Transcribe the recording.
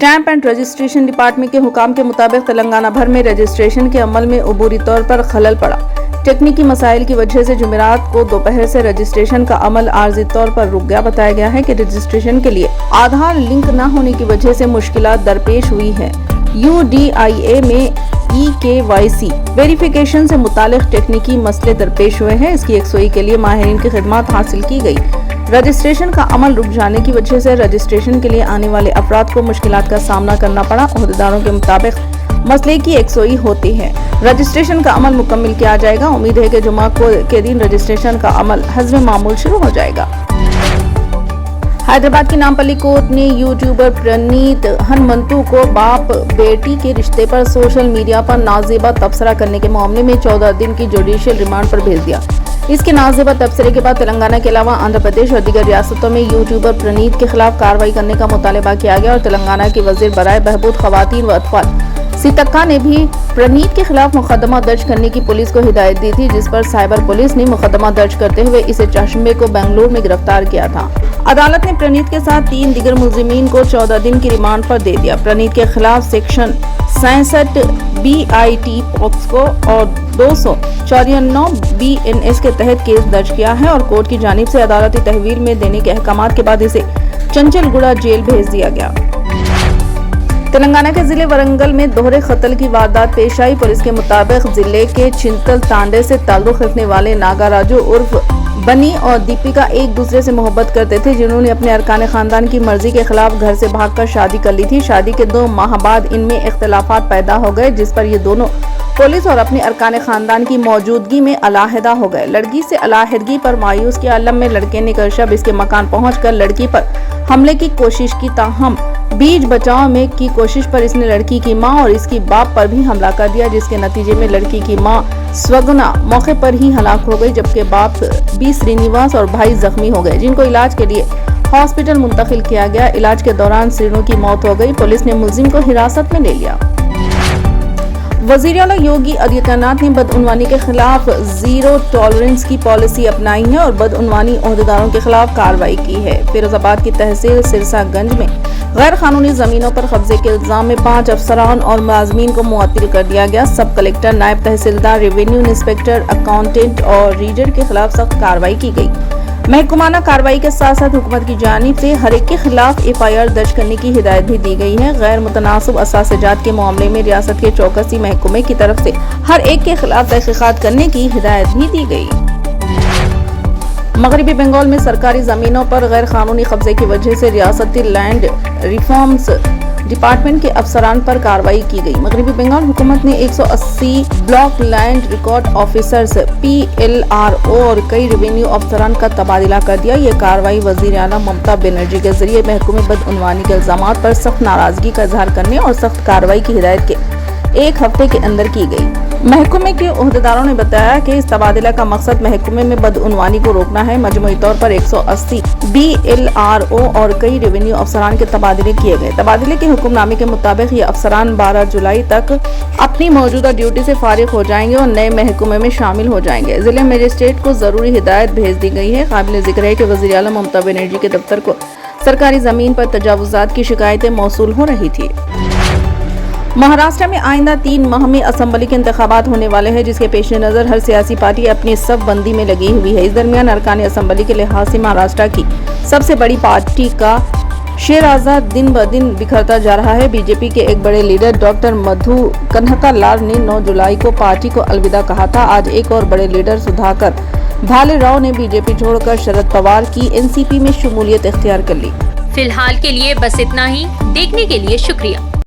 Stamp and registration department के हुकाम के मुताबिक तेलंगाना भर में रजिस्ट्रेशन के अमल में अबूरी तौर पर खलल पड़ा। टेक्निकी मसाइल की वजह से जुमेरात को दोपहर से रजिस्ट्रेशन का अमल आर्जी तौर पर रुक गया। बताया गया है कि रजिस्ट्रेशन के लिए आधार लिंक न होने की वजह से मुश्किलात दरपेश हुई है। UDIA में EKYC वेरिफिकेशन से मुतालिक टेक्निकी मसले दरपेश हुए हैं। इसकी यकसोई के लिए माहिरीन की खिदमत हासिल की गई। रजिस्ट्रेशन का अमल रुक जाने की वजह से रजिस्ट्रेशन के लिए आने वाले अफराद को मुश्किलात का सामना करना पड़ा। ओहदेदारों के मुताबिक मसले की यकसोई होती है। रजिस्ट्रेशन का अमल मुकम्मल किया जाएगा। उम्मीद है कि जुमा के दिन रजिस्ट्रेशन का अमल हज़्व मामूल शुरू हो जाएगा। हैदराबाद की नामपल्ली कोर्ट ने यूट्यूबर प्रणीत हनुमंतु को बाप बेटी के रिश्ते पर सोशल मीडिया पर नाजेबा तबसरा करने के मामले में 14 दिन की जुडिशियल रिमांड पर भेज दिया। इसके नाजेबा तबसरे के बाद तेलंगाना के अलावा आंध्र प्रदेश और दीगर रियासतों में यूट्यूबर प्रणीत के खिलाफ कार्रवाई करने का मुतालबा किया गया और तेलंगाना की वजीर बराए बहबूद खवातीन व अतफाल सीतक्का ने भी प्रणीत के खिलाफ मुकदमा दर्ज करने की पुलिस को हिदायत दी थी, जिस पर साइबर पुलिस ने मुकदमा दर्ज करते हुए इसे चश्मे को बेंगलुरु में गिरफ्तार किया था। अदालत ने प्रणीत के साथ 3 दीगर मुलजिमीन को 14 दिन की रिमांड पर दे दिया। प्रणीत के खिलाफ सेक्शन 67 BIT पॉक्सको और 294 BNS के तहत केस दर्ज किया है और कोर्ट की जानिब से अदालती तहवील में देने के अहकामात के बाद इसे चंचलगुड़ा जेल भेज दिया गया। तेलंगाना के जिले वरंगल में दोहरे कत्ल की वारदात पेश आई। पुलिस के मुताबिक जिले के चिंतल तांडे से ताल्लुक रखने वाले नागाराजू उर्फ बनी और दीपिका एक दूसरे से मोहब्बत करते थे, जिन्होंने अपने अरकान खानदान की मर्जी के खिलाफ घर से भागकर शादी कर ली थी। शादी के 2 माह बाद इनमें इख्तिलाफात पैदा हो गए, जिस पर ये दोनों पुलिस और अपने अरकान खानदान की मौजूदगी में अलहदा हो गए। लड़की से अलहदगी पर मायूस के आलम में लड़के ने कल शब इसके मकान पहुंचकर लड़की पर हमले की कोशिश की, ताहम बीच बचाव में की कोशिश पर इसने लड़की की मां और इसकी बाप पर भी हमला कर दिया, जिसके नतीजे में लड़की की मां स्वगुना मौके पर ही हलाक हो गई, जबकि बाप B श्रीनिवास और भाई जख्मी हो गए, जिनको इलाज के लिए हॉस्पिटल मुंतकिल किया गया। इलाज के दौरान श्रीनु की मौत हो गई। पुलिस ने मुलजिम को हिरासत में ले लिया। वज़ीर आला योगी आदित्यनाथ ने बदउनवानी के खिलाफ जीरो टॉलरेंस की पॉलिसी अपनाई है और बदउनवानी ओहदेदारों के खिलाफ कार्रवाई की है। फिरोजाबाद की तहसील सिरसागंज में गैर कानूनी जमीनों पर कब्जे के इल्जाम में 5 अफसरान और मुलाजमीन को मुअत्तल कर दिया गया। सब कलेक्टर, नायब तहसीलदार, रेवेन्यू इंस्पेक्टर, अकाउंटेंट और रीडर के खिलाफ सख्त कार्रवाई की गई। महकमाना कार्रवाई के साथ साथ हुकूमत की जानिब से हर एक के खिलाफ FIR दर्ज करने की हिदायत भी दी गई है। गैर मुतनासिब असासजात के मामले में रियासत के चौकसी महकमे की तरफ से हर एक के खिलाफ तहकीकात करने की हिदायत भी दी गई। मगरबी बंगाल में सरकारी जमीनों पर गैर कानूनी कब्जे की वजह से रियासती लैंड रिफॉर्म्स डिपार्टमेंट के अफसरान पर कार्रवाई की गई। मगरबी बंगाल हुकूमत ने 180 block land record officers PLRO और कई रेवेन्यू अफसरान का तबादला कर दिया। ये कार्रवाई वजीर आला ममता बनर्जी के जरिए महकमे बदउनवानी के इल्जामात पर सख्त नाराजगी का इजहार करने और सख्त कार्रवाई की हिदायत के 1 हफ्ते के अंदर की गई। महकमे के ओहदेदारों ने बताया कि इस तबादला का मकसद महकमे में बदउनवानी को रोकना है। मजमूई तौर पर 180 BLRO और कई रेवेन्यू अफसरान के तबादले किए गए। तबादले के हुक्मनामे के मुताबिक ये अफसरान 12 जुलाई तक अपनी मौजूदा ड्यूटी से फारिग हो जाएंगे और नए महकमे में शामिल हो जाएंगे। जिले मजिस्ट्रेट को जरूरी हिदायत भेज दी गई है। काबिल जिक्र है कि वज़ीर आला ममता बनर्जी के दफ्तर को सरकारी जमीन पर तजावुजात की शिकायतें मौसूल हो रही थी। महाराष्ट्र में आइंदा 3 माह में असेंबली के इंतखाबात होने वाले हैं, जिसके पेश नज़र हर सियासी पार्टी अपनी सफ बंदी में लगी हुई है। इस दरमियान अरकान असेंबली के लिहाज से महाराष्ट्र की सबसे बड़ी पार्टी का शेरआज़ा दिन ब दिन बिखरता जा रहा है। बीजेपी के एक बड़े लीडर डॉक्टर मधु कन्हकालाल ने 9 जुलाई को पार्टी को अलविदा कहा था। आज एक और बड़े लीडर सुधाकर भालेराव ने बीजेपी छोड़कर शरद पवार की NCP में शमूलियत इख्तियार कर ली। फिलहाल के लिए बस इतना ही। देखने के लिए शुक्रिया।